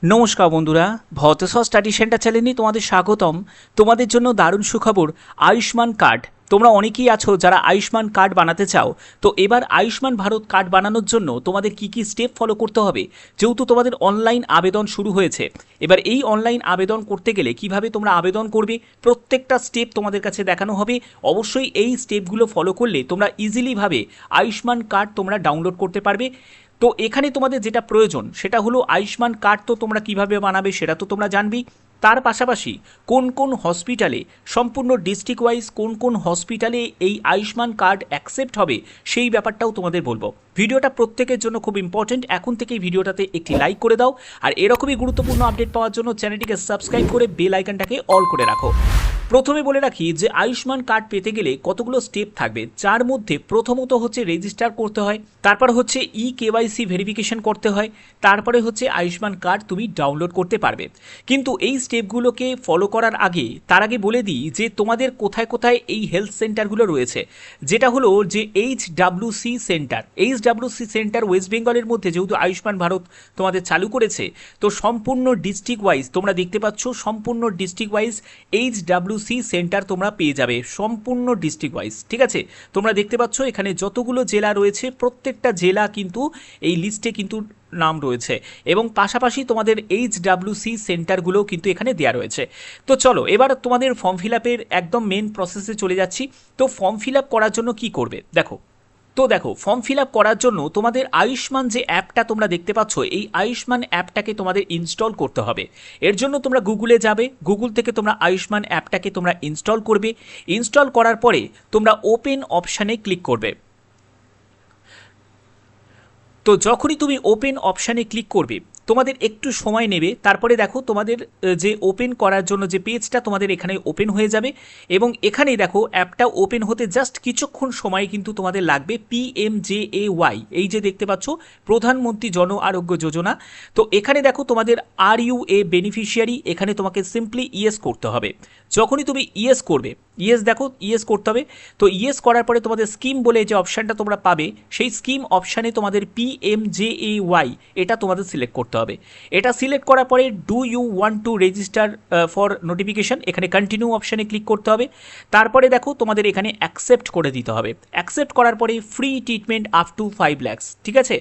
নমস্কার বন্ধুরা, ভতেশ study centre চ্যানেলে তোমাদের স্বাগতম। তোমাদের জন্য দারুণ সুখবর, আয়ুষ্মান কার্ড। তোমরা অনেকেই আছো যারা আয়ুষ্মান কার্ড বানাতে চাও। তো এবার আয়ুষ্মান ভারত কার্ড বানানোর জন্য তোমাদের কি কি স্টেপ ফলো করতে হবে, যেহেতু তোমাদের অনলাইন আবেদন শুরু হয়েছে। এবার এই অনলাইন আবেদন করতে গেলে কিভাবে তোমরা আবেদন করবে, প্রত্যেকটা স্টেপ তোমাদের কাছে দেখানো হবে। অবশ্যই এই স্টেপগুলো ফলো করলে তোমরা ইজিলিভাবে আয়ুষ্মান কার্ড তোমরা ডাউনলোড করতে পারবে। তো এখানে তোমাদের যেটা প্রয়োজন সেটা হলো আয়ুষ্মান কার্ড। তো তোমরা কিভাবে বানাবে সেটা তো তোমরা জানবেই। তার পাশাপাশি কোন কোন হসপিটালে, সম্পূর্ণ ডিস্ট্রিক্ট ওয়াইজ কোন কোন হসপিটালে এই আয়ুষ্মান কার্ড অ্যাকসেপ্ট হবে সেই ব্যাপারটাও তোমাদের বলবো। ভিডিওটা প্রত্যেকের জন্য খুব ইম্পর্টেন্ট। এখন থেকেই ভিডিওটাতে একটি লাইক করে দাও, আর এরকমই গুরুত্বপূর্ণ আপডেট পাওয়ার জন্য চ্যানেলটিকে সাবস্ক্রাইব করে বেল আইকনটাকে অল করে রাখো। প্রথমে বলে রাখি যে আয়ুষ্মান কার্ড পেতে গেলে কতগুলো স্টেপ থাকবে, যার মধ্যে প্রথমত হচ্ছে রেজিস্টার করতে হয়, তারপর হচ্ছে কেওয়াইসি ভেরিফিকেশন করতে হয়, তারপরে হচ্ছে আয়ুষ্মান কার্ড তুমি ডাউনলোড করতে পারবে। কিন্তু এই স্টেপগুলোকে ফলো করার আগে, তার আগে বলে দিই যে তোমাদের কোথায় কোথায় এই হেলথ সেন্টারগুলো রয়েছে। যেটা হলো যে HWC centre. HWC centre West বেঙ্গলের মধ্যে যেহেতু আয়ুষ্মান ভারত তোমাদের চালু করেছে, তো সম্পূর্ণ ডিস্ট্রিক্ট ওয়াইজ তোমরা দেখতে পাচ্ছ, সম্পূর্ণ ডিস্ট্রিক্ট ওয়াইজ HWC সেন্টার তোমরা পেয়ে যাবে, সম্পূর্ণ ডিস্ট্রিক্ট ওয়াইজ। ঠিক আছে, তোমরা দেখতে পাচ্ছ এখানে যতগুলো জেলা রয়েছে প্রত্যেকটা জেলা কিন্তু এই লিস্টে কিন্তু নাম রয়েছে, এবং পাশাপাশি তোমাদের HWC সেন্টারগুলোও কিন্তু এখানে দেওয়া রয়েছে। তো চলো এবার তোমাদের ফর্ম ফিল আপের একদম মেন প্রসেসে চলে যাচ্ছি। তো ফর্ম ফিল আপ করার জন্য কি করবে দেখো। ফর্ম ফিল আপ করার জন্য তোমাদের আয়ুষ্মান যে অ্যাপটা তোমরা দেখতে পাচ্ছ, এই আয়ুষ্মান অ্যাপটাকে তোমাদের ইনস্টল করতে হবে। এর জন্য তোমরা গুগলে যাবে, গুগল থেকে তোমরা আয়ুষ্মান অ্যাপটাকে তোমরা ইনস্টল করবে। ইনস্টল করার পরে তোমরা ওপেন অপশানে ক্লিক করবে। তো যখনই তুমি ওপেন অপশানে ক্লিক করবে তোমাদের একটু সময় নেবে, তারপরে দেখো তোমাদের যে ওপেন করার জন্য যে পেজটা তোমাদের এখানে ওপেন হয়ে যাবে, এবং এখানেই দেখো অ্যাপটা ওপেন হতে জাস্ট কিছুক্ষণ সময় কিন্তু তোমাদের লাগবে। PMJAY, এই যে দেখতে পাচ্ছ প্রধানমন্ত্রী জন আরোগ্য যোজনা। তো এখানে দেখো তোমাদের RUA বেনিফিশিয়ারি, এখানে তোমাকে সিম্পলি ইয়েস করতে হবে। যখনই তুমি ইয়েস করবে, ইয়েস দেখো ইয়েস করতে হবে। তো ইয়েস করার পরে তোমাদের স্কিম বলে যে অপশানটা তোমরা পাবে, সেই স্কিম অপশানে তোমাদের PMJAY এটা তোমাদের সিলেক্ট করতে হবে। এটা সিলেক্ট করার পরে do you want to register for notification, এখানে কন্টিনিউ অপশানে ক্লিক করতে হবে। তারপরে দেখো তোমাদের এখানে অ্যাকসেপ্ট করে দিতে হবে। অ্যাকসেপ্ট করার পরে free treatment up to 5 lakhs, ঠিক আছে।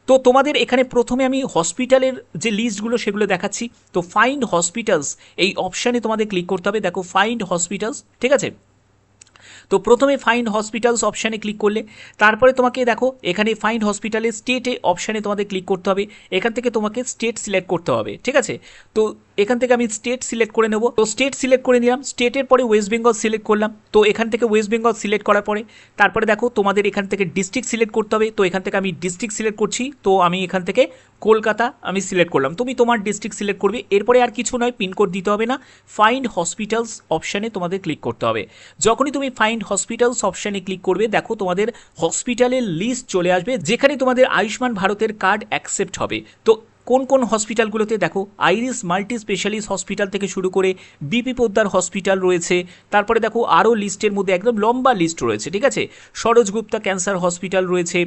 তো তোমাদের এখানে প্রথমে আমি হসপিটালের যে লিস্টগুলো সেগুলো দেখাচ্ছি। তো ফাইন্ড হসপিটালস এই অপশানে তোমাদের ক্লিক করতে হবে। দেখো ফাইন্ড হসপিটালস, ঠিক আছে। তো প্রথমে ফাইন্ড হসপিটালস অপশানে ক্লিক করলে তারপরে তোমাকে দেখো এখানে ফাইন্ড হসপিটালে স্টেটে অপশানে তোমাদের ক্লিক করতে হবে। এখান থেকে তোমাকে স্টেট সিলেক্ট করতে হবে, ঠিক আছে। তো এখান থেকে আমি স্টেট সিলেক্ট করে নেব। তো স্টেট সিলেক্ট করে নিলাম, স্টেটের পরে ওয়েস্ট বেঙ্গল সিলেক্ট করলাম। তো এখান থেকে ওয়েস্ট বেঙ্গল সিলেক্ট করার পরে তারপরে দেখো তোমাদের এখান থেকে ডিস্ট্রিক্ট সিলেক্ট করতে হবে। তো এখান থেকে আমি ডিস্ট্রিক্ট সিলেক্ট করছি। তো আমি এখান থেকে কলকাতা আমি সিলেক্ট করলাম, তুমি তোমার ডিস্ট্রিক্ট সিলেক্ট করবে। এরপরে আর কিছু নয়, পিনকোড দিতে হবে না, ফাইন্ড হসপিটালস অপশানে তোমাদের ক্লিক করতে হবে। যখনই তুমি ফাইন্ড হসপিটালস অপশানে ক্লিক করবে দেখো তোমাদের হসপিটালের লিস্ট চলে আসবে, যেখানে তোমাদের আয়ুষ্মান ভারতের কার্ড অ্যাকসেপ্ট হবে। তো কোন কোন হসপিটালগুলোতে দেখো, আইরিস মাল্টি স্পেশালিস্ট হসপিটাল থেকে শুরু করে বিপি পোদ্দার হসপিটাল রয়েছে। তারপরে দেখো আরও লিস্টের মধ্যে একদম লম্বা লিস্ট রয়েছে, ঠিক আছে। সরোজ গুপ্তা ক্যান্সার হসপিটাল রয়েছে,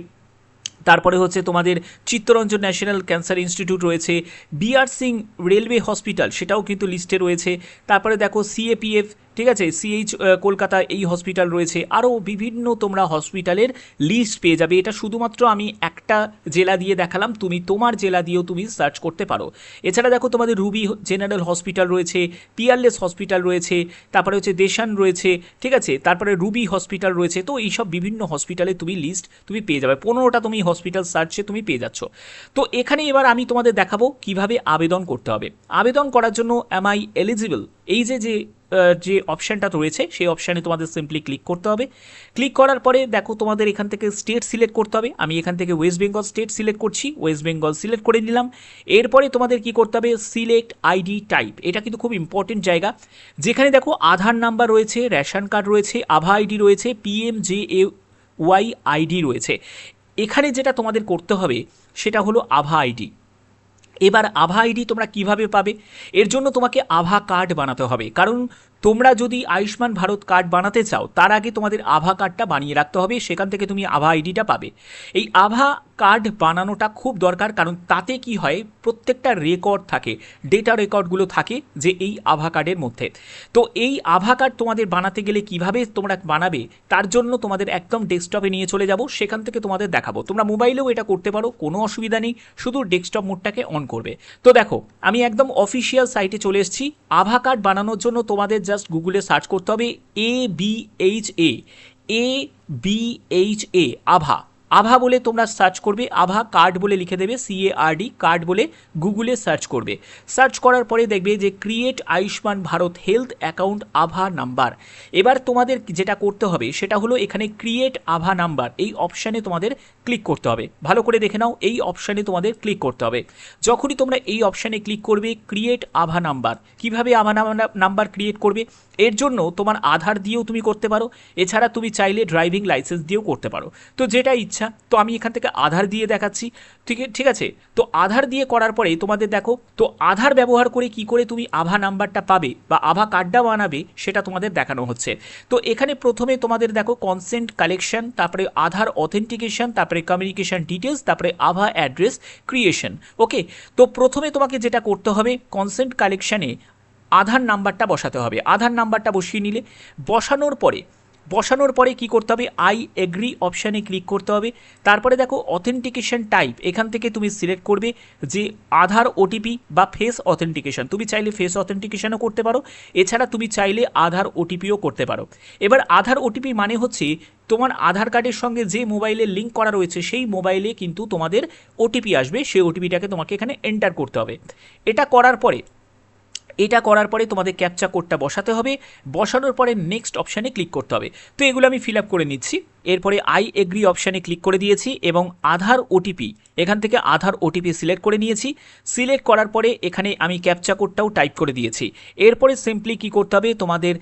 তারপরে হচ্ছে তোমাদের চিত্তরঞ্জন ন্যাশনাল ক্যান্সার ইনস্টিটিউট রয়েছে, BR সিং রেলওয়ে হসপিটাল সেটাও কিন্তু লিস্টে রয়েছে। তারপরে দেখো CAPF, ঠিক আছে, CH কলকাতা এই হসপিটাল রয়েছে। আরও বিভিন্ন তোমরা হসপিটালের লিস্ট পেয়ে যাবে। এটা শুধুমাত্র আমি একটা জেলা দিয়ে দেখালাম, তুমি তোমার জেলা দিয়েও তুমি সার্চ করতে পারো। এছাড়া দেখো তোমাদের রুবি জেনারেল হসপিটাল রয়েছে, পিয়ারলেস হসপিটাল রয়েছে, তারপরে হচ্ছে দেশান রয়েছে, ঠিক আছে, তারপরে রুবি হসপিটাল রয়েছে। তো এইসব বিভিন্ন হসপিটালে তুমি লিস্ট তুমি পেয়ে যাবে, 15টা তুমি হসপিটাল সার্চে তুমি পেয়ে যাচ্ছ। তো এখানে এবার আমি তোমাদের দেখাবো কিভাবে আবেদন করতে হবে। আবেদন করার জন্য অ্যাম আই এলিজিবল, এই যে অপশানটা রয়েছে সেই অপশানে তোমাদের সিম্পলি ক্লিক করতে হবে। ক্লিক করার পরে দেখো তোমাদের এখান থেকে স্টেট সিলেক্ট করতে হবে। আমি এখান থেকে ওয়েস্ট বেঙ্গল স্টেট সিলেক্ট করছি, ওয়েস্ট বেঙ্গল সিলেক্ট করে নিলাম। এরপরে তোমাদের কি করতে হবে, সিলেক্ট আইডি টাইপ, এটা কিন্তু খুব ইম্পর্টেন্ট জায়গা, যেখানে দেখো আধার নাম্বার রয়েছে, রেশন কার্ড রয়েছে, আভা আইডি রয়েছে, PMJAY আইডি রয়েছে। এখানে যেটা তোমাদের করতে হবে সেটা হলো আভা আইডি। এবার আভা আইডি তোমরা কিভাবে পাবে, এর জন্য তোমাকে আভা কার্ড বানাতে হবে, কারণ তোমরা যদি আয়ুষ্মান ভারত কার্ড বানাতে চাও তার আগে তোমাদের আভা কার্ডটা বানিয়ে রাখতে হবে, সেখান থেকে তুমি আভা আইডিটা পাবে। এই আভা কার্ড বানানোটা খুব দরকার, কারণ তাতে কি হয়, প্রত্যেকটা রেকর্ড থাকে, ডেটা রেকর্ডগুলো থাকে যে এই আভা কার্ডের মধ্যে। তো এই আভা কার্ড তোমাদের বানাতে গেলে কিভাবে তোমরা বানাবে তার জন্য তোমাদের একদম ডেস্কটপে নিয়ে চলে যাব, সেখান থেকে তোমাদের দেখাবো। তোমরা মোবাইলেও এটা করতে পারো, কোনো অসুবিধা নেই, শুধু ডেস্কটপ মোডটাকে অন করবে। তো দেখো আমি একদম অফিসিয়াল সাইটে চলে এসেছি। আভা কার্ড বানানোর জন্য তোমাদের জাস্ট গুগলে সার্চ করতে হবে ABHA আভা। আভা বলে তোমরা সার্চ করবে, আভা কার্ড বলে লিখে দেবে, CARD কার্ড বলে গুগলে সার্চ করবে। সার্চ করার পরে দেখবে যে create Ayushman Bharat health account আভা নাম্বার। এবার তোমাদের যেটা করতে হবে সেটা হলো এখানে ক্রিয়েট আভা নাম্বার এই অপশানে তোমাদের ক্লিক করতে হবে। ভালো করে দেখে নাও, এই অপশানে তোমাদের ক্লিক করতে হবে। যখনই তোমরা এই অপশানে ক্লিক করবে ক্রিয়েট আভা নাম্বার, কিভাবে আভা নাম্বার ক্রিয়েট করবে, এর জন্য তোমার আধার দিয়েও তুমি করতে পারো, এছাড়া তুমি চাইলে ড্রাইভিং লাইসেন্স দিয়েও করতে পারো, তো যেটা ইচ্ছা। তো আমি এখান থেকে আধার দিয়ে দেখাচ্ছি, ঠিক আছে। তো আধার দিয়ে করার পরে তোমাদের দেখো, তো আধার ব্যবহার করে কি করে তুমি আভা নাম্বারটা পাবে বা আভা কার্ডটা বানাবে সেটা তোমাদের দেখানো হচ্ছে। তো এখানে প্রথমে তোমাদের দেখো কনসেন্ট কালেকশন, তারপরে আধার অথেন্টিকেশন, তারপরে কমিউনিকেশন ডিটেলস, তারপরে আভা অ্যাড্রেস ক্রিয়েশন। ওকে, তো প্রথমে তোমাকে যেটা করতে হবে কনসেন্ট কালেকশানে আধার নাম্বারটা বসাতে হবে। আধার নাম্বারটা বসিয়ে নিলে, বসানোর পরে কি করতে হবে, আই এগ্রি অপশানে ক্লিক করতে হবে। তারপরে দেখো অথেন্টিকেশন টাইপ, এখান থেকে তুমি সিলেক্ট করবে যে আধার ওটিপি বা ফেস অথেন্টিকেশন। তুমি চাইলে ফেস অথেন্টিকেশনও করতে পারো, এছাড়া তুমি চাইলে আধার ওটিপিও করতে পারো। এবার আধার ওটিপি মানে হচ্ছে তোমার আধার কার্ডের সঙ্গে যে মোবাইলে লিঙ্ক করা রয়েছে সেই মোবাইলে কিন্তু তোমাদের ওটিপি আসবে, সেই ওটিপিটাকে তোমাকে এখানে এন্টার করতে হবে। এটা করার পরে তোমাদের ক্যাপচা কোডটা বসাতে হবে, বসানোর পরে নেক্সট অপশানে ক্লিক করতে হবে। তো এগুলো আমি ফিল আপ করে নিচ্ছি। এরপরে আই এগ্রি অপশানে ক্লিক করে দিয়েছি এবং আধার ওটিপি, এখান থেকে আধার ওটিপি সিলেক্ট করে নিয়েছি। সিলেক্ট করার পরে এখানে আমি ক্যাপচা কোডটাও টাইপ করে দিয়েছি। এরপরে সিম্পলি কি করতে হবে, তোমাদের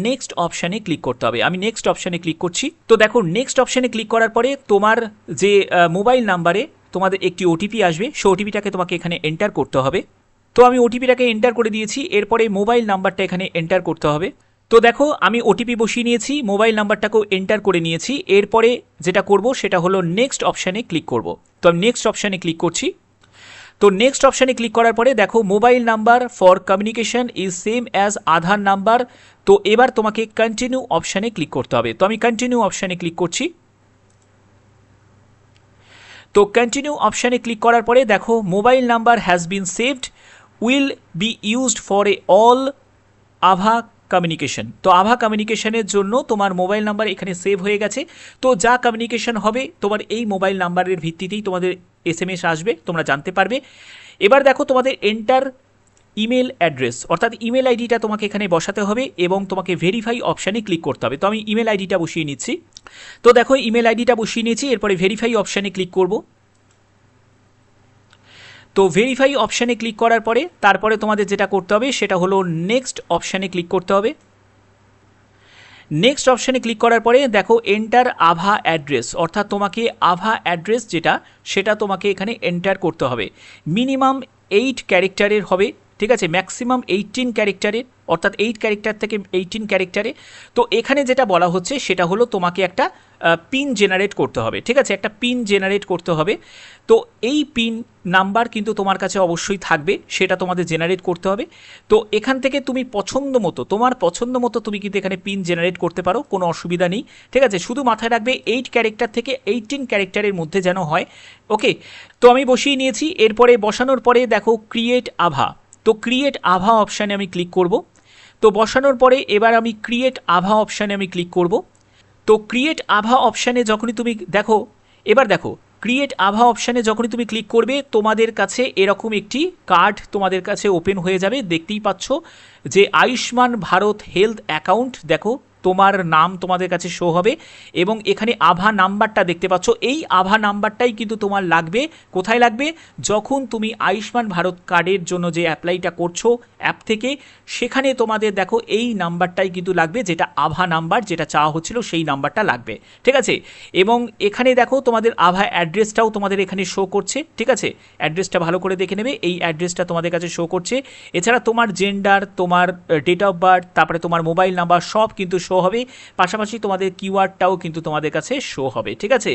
নেক্সট অপশানে ক্লিক করতে হবে। আমি নেক্সট অপশানে ক্লিক করছি। তো দেখো নেক্সট অপশানে ক্লিক করার পরে তোমার যে মোবাইল নাম্বারে তোমাদের একটি ওটিপি আসবে, সেই ওটিপিটাকে তোমাকে এখানে এন্টার করতে হবে। তো আমি ওটিপিটাকে এন্টার করে দিয়েছি, এরপরে মোবাইল নাম্বারটা এখানে এন্টার করতে হবে। তো দেখো আমি ওটিপি বসিয়ে নিয়েছি, মোবাইল নাম্বারটাকেও এন্টার করে নিয়েছি। এরপরে যেটা করব সেটা হলো নেক্সট অপশানে ক্লিক করব। তো আমি নেক্সট অপশানে ক্লিক করছি। তো নেক্সট অপশানে ক্লিক করার পরে দেখো mobile number for communication is same as Aadhaar number. তো এবার তোমাকে কন্টিনিউ অপশানে ক্লিক করতে হবে। তো আমি কন্টিনিউ অপশানে ক্লিক করছি। তো কন্টিনিউ অপশানে ক্লিক করার পরে দেখো mobile number has been saved, will be used for all আভা কমিউনিকেশন। তো আভা কমিউনিকেশনের জন্য তোমার মোবাইল নাম্বার এখানে সেভ হয়ে গেছে। তো যা কমিউনিকেশন হবে তোমার এই মোবাইল নাম্বারের ভিত্তিতেই তোমাদের SMS আসবে, তোমরা জানতে পারবে। এবার দেখো তোমাদের এন্টার ইমেল অ্যাড্রেস, অর্থাৎ ইমেল আইডিটা তোমাকে এখানে বসাতে হবে এবং তোমাকে ভেরিফাই অপশানে ক্লিক করতে হবে। তো আমি ইমেল আইডিটা বসিয়ে নিচ্ছি। তো দেখো ইমেল আইডিটা বসিয়ে নিয়েছি, এরপরে ভেরিফাই অপশানে ক্লিক করব। তো ভেরিফাই অপশানে ক্লিক করার পরে তারপরে তোমাদের যেটা করতে হবে সেটা হলো নেক্সট অপশানে ক্লিক করতে হবে। নেক্সট অপশানে ক্লিক করার পরে দেখো এন্টার আভা অ্যাড্রেস, অর্থাৎ তোমাকে আভা অ্যাড্রেস যেটা সেটা তোমাকে এখানে এন্টার করতে হবে। মিনিমাম 8 ক্যারেক্টারের হবে, ঠিক আছে, ম্যাক্সিমাম 18 ক্যারেক্টারের, অর্থাৎ 8 ক্যারেক্টার থেকে 18 ক্যারেক্টারে। তো এখানে যেটা বলা হচ্ছে সেটা হলো তোমাকে একটা পিন জেনারেট করতে হবে, ঠিক আছে, একটা পিন জেনারেট করতে হবে। তো এই পিন নাম্বার কিন্তু তোমার কাছে অবশ্যই থাকবে, সেটা তোমাদের জেনারেট করতে হবে। তো এখান থেকে তুমি তোমার পছন্দ মতো তুমি কিন্তু এখানে পিন জেনারেট করতে পারো, কোনো অসুবিধা নেই, ঠিক আছে। শুধু মাথায় রাখবে 8 ক্যারেক্টার থেকে 18 ক্যারেক্টারের মধ্যে যেন হয়। ওকে, তো আমি বসিয়ে নিয়েছি। এরপরে বসানোর পরে দেখো ক্রিয়েট আভা, তো ক্রিয়েট আভা অপশানে আমি ক্লিক করব। তো বসানোর পরে এবার আমি ক্রিয়েট আভা অপশানে আমি ক্লিক করব। তো ক্রিয়েট আভা অপশানে যখনই তুমি দেখো ক্রিয়েট আভা অপশানে যখনই তুমি ক্লিক করবে তোমাদের কাছে এরকম একটি কার্ড তোমাদের কাছে ওপেন হয়ে যাবে। দেখতেই পাচ্ছ যে আয়ুষ্মান ভারত হেলথ অ্যাকাউন্ট, দেখো তোমার নাম তোমাদের কাছে শো হবে এবং এখানে আভা নাম্বারটা দেখতে পাচ্ছ, এই আভা নাম্বারটাই কিন্তু তোমার লাগবে। কোথায় লাগবে? যখন তুমি আয়ুষ্মান ভারত কার্ডের জন্য যে অ্যাপ্লাইটা করছো অ্যাপ থেকে, সেখানে তোমাদের দেখো এই নাম্বারটাই কিন্তু লাগবে, যেটা আভা নাম্বার, যেটা চাওয়া হচ্ছিল সেই নাম্বারটা লাগবে, ঠিক আছে। এবং এখানে দেখো তোমাদের আভা অ্যাড্রেসটাও তোমাদের এখানে শো করছে, ঠিক আছে। অ্যাড্রেসটা ভালো করে দেখে নেবে, এই অ্যাড্রেসটা তোমাদের কাছে শো করছে। এছাড়া তোমার জেন্ডার, তোমার ডেট অফ বার্থ, তারপরে তোমার মোবাইল নাম্বার সব কিন্তু শো হবে। পাশাপাশি তোমাদের কিওয়ার্ডটাও কিন্তু তোমাদের কাছে শো হবে, ঠিক আছে।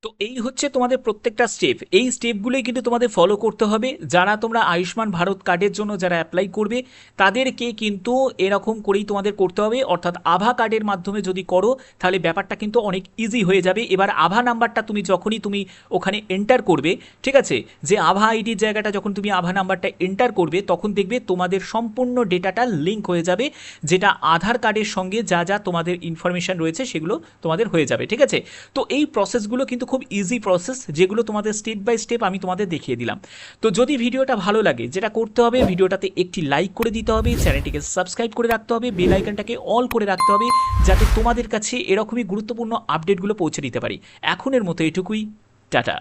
তো এই হচ্ছে তোমাদের প্রত্যেকটা স্টেপ, এই স্টেপগুলোই কিন্তু তোমাদের ফলো করতে হবে। যারা তোমরা আয়ুষ্মান ভারত কার্ডের জন্য যারা অ্যাপ্লাই করবে তাদেরকে কিন্তু এরকম করেই তোমাদের করতে হবে, অর্থাৎ আভা কার্ডের মাধ্যমে যদি করো তাহলে ব্যাপারটা কিন্তু অনেক ইজি হয়ে যাবে। এবার আভা নাম্বারটা তুমি যখনই তুমি ওখানে এন্টার করবে, ঠিক আছে, যে আভা আইডির জায়গাটা যখন তুমি আভা নাম্বারটা এন্টার করবে তখন দেখবে তোমাদের সম্পূর্ণ ডেটাটা লিঙ্ক হয়ে যাবে, যেটা আধার কার্ডের সঙ্গে যা যা তোমাদের ইনফরমেশন রয়েছে সেগুলো তোমাদের হয়ে যাবে, ঠিক আছে। তো এই প্রসেসগুলো কিন্তু খুব ইজি প্রসেস, যেগুলো তোমাদের স্টেপ বাই স্টেপ আমি তোমাদের দেখিয়ে দিলাম। তো যদি ভিডিওটা ভালো লাগে, যেটা করতে হবে ভিডিওটাতে একটি লাইক করে দিতে হবে, চ্যানেলটিকে সাবস্ক্রাইব করে রাখতে হবে, বেল আইকনটাকে অল করে রাখতে হবে, যাতে তোমাদের কাছে এরকমই গুরুত্বপূর্ণ আপডেটগুলো পৌঁছে দিতে পারি। এখনের মতো এটুকুই, টাটা।